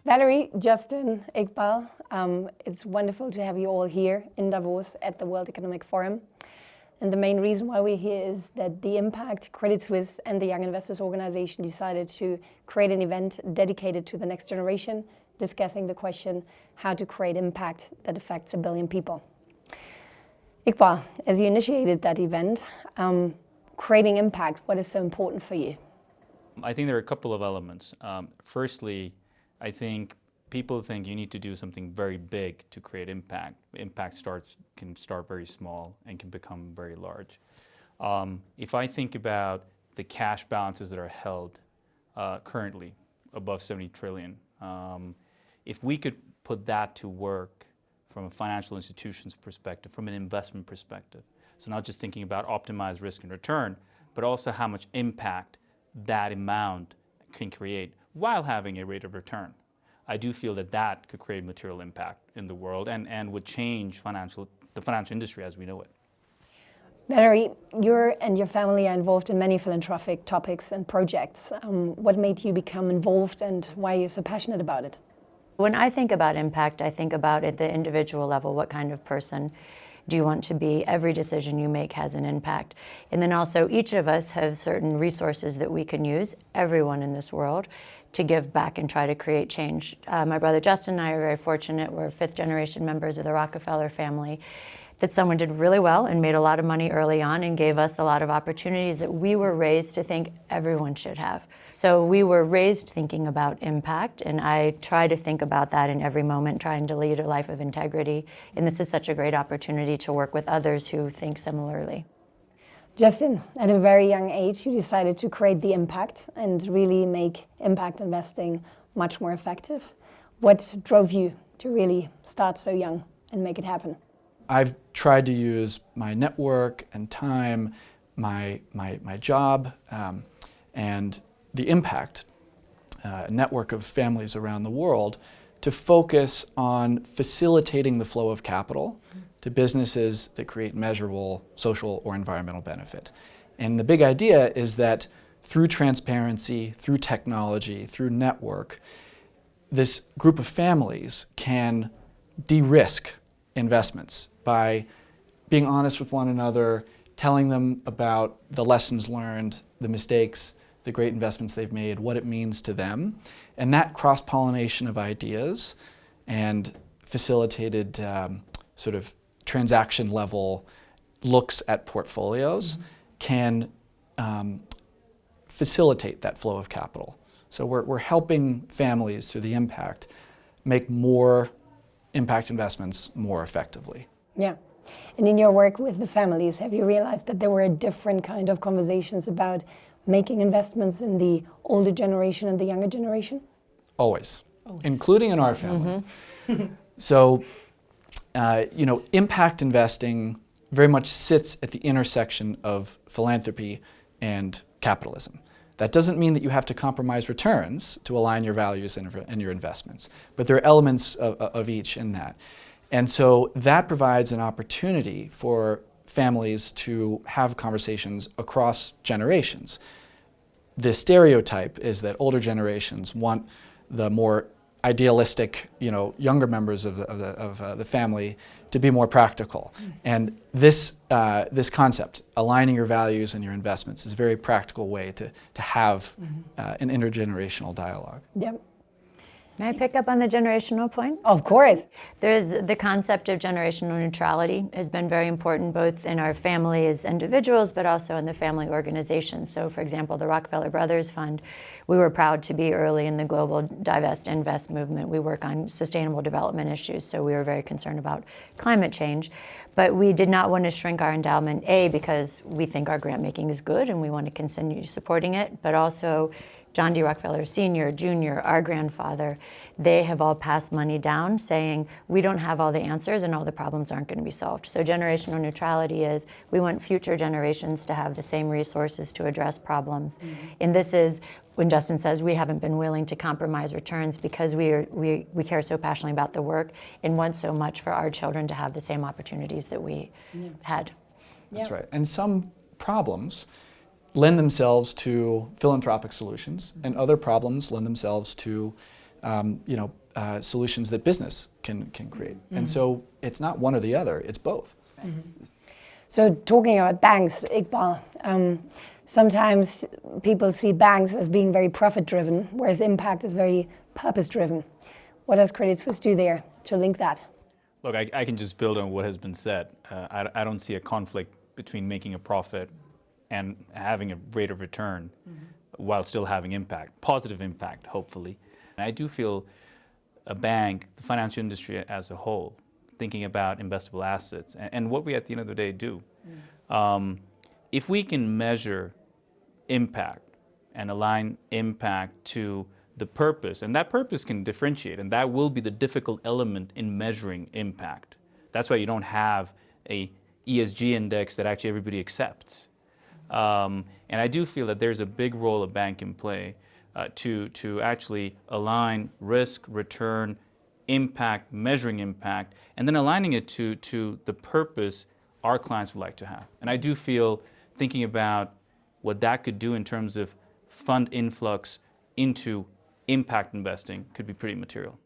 Valerie, Justin, Iqbal, it's wonderful to have you all here in Davos at the World Economic Forum. And the main reason why we're here is that the Impact, Credit Suisse and the Young Investors Organization decided to create an event dedicated to the next generation, discussing the question how to create impact that affects 1 billion people. Iqbal, as you initiated that event, creating impact, what is so important for you? I think there are a couple of elements. Firstly, I think people think you need to do something very big to create impact. Impact can start very small and can become very large. If I think about the cash balances that are held currently above 70 trillion, if we could put that to work from a financial institution's perspective, from an investment perspective, so not just thinking about optimized risk and return, but also how much impact that amount can create while having a rate of return. I do feel that that could create material impact in the world and would change the financial industry as we know it. Valerie, you and your family are involved in many philanthropic topics and projects. What made you become involved and why are you so passionate about it? When I think about impact, I think about at the individual level, what kind of person do you want to be? Every decision you make has an impact. And then also each of us have certain resources that we can use, everyone in this world, to give back and try to create change. My brother Justin and I are very fortunate. We're 5th generation members of the Rockefeller family. That someone did really well and made a lot of money early on and gave us a lot of opportunities that we were raised to think everyone should have. So we were raised thinking about impact, and I try to think about that in every moment, trying to lead a life of integrity. And this is such a great opportunity to work with others who think similarly. Justin, at a very young age, you decided to create the impact and really make impact investing much more effective. What drove you to really start so young and make it happen? I've tried to use my network and time, my job, and the impact network of families around the world to focus on facilitating the flow of capital to businesses that create measurable social or environmental benefit. And the big idea is that through transparency, through technology, through network, this group of families can de-risk investments by being honest with one another, telling them about the lessons learned, the mistakes, the great investments they've made, what it means to them. And that cross-pollination of ideas and facilitated sort of transaction level looks at portfolios can facilitate that flow of capital. So we're helping families through the impact make more impact investments more effectively. Yeah. And in your work with the families, have you realized that there were a different kind of conversations about making investments in the older generation and the younger generation? Always. Including in our family. So, impact investing very much sits at the intersection of philanthropy and capitalism. That doesn't mean that you have to compromise returns to align your values and your investments, but there are elements of each in that. And so that provides an opportunity for families to have conversations across generations. The stereotype is that older generations want the more idealistic, younger members of the family to be more practical. And this concept, aligning your values and your investments, is a very practical way to have an intergenerational dialogue. Yep. May I pick up on the generational point? Of course. There's the concept of generational neutrality has been very important both in our family as individuals, but also in the family organizations. So for example, the Rockefeller Brothers Fund, we were proud to be early in the global divest invest movement. We work on sustainable development issues, so we were very concerned about climate change. But we did not want to shrink our endowment, A, because we think our grant making is good and we want to continue supporting it, but also John D. Rockefeller Sr., Jr., our grandfather, they have all passed money down saying we don't have all the answers and all the problems aren't going to be solved. So generational neutrality is we want future generations to have the same resources to address problems. And this is when Justin says we haven't been willing to compromise returns because we care so passionately about the work and want so much for our children to have the same opportunities that we had. That's right. And some problems lend themselves to philanthropic solutions, and other problems lend themselves to solutions that business can create. And so it's not one or the other, it's both. So talking about banks, Iqbal, sometimes people see banks as being very profit-driven, whereas impact is very purpose-driven. What does Credit Suisse do there to link that? Look, I can just build on what has been said. I don't see a conflict between making a profit and having a rate of return while still having impact, positive impact, hopefully. And I do feel a bank, the financial industry as a whole, thinking about investable assets and what we at the end of the day do. If we can measure impact and align impact to the purpose, and that purpose can differentiate, and that will be the difficult element in measuring impact. That's why you don't have a ESG index that actually everybody accepts. And I do feel that there's a big role a bank can play to actually align risk, return, impact, measuring impact, and then aligning it to the purpose our clients would like to have. And I do feel thinking about what that could do in terms of fund influx into impact investing could be pretty material.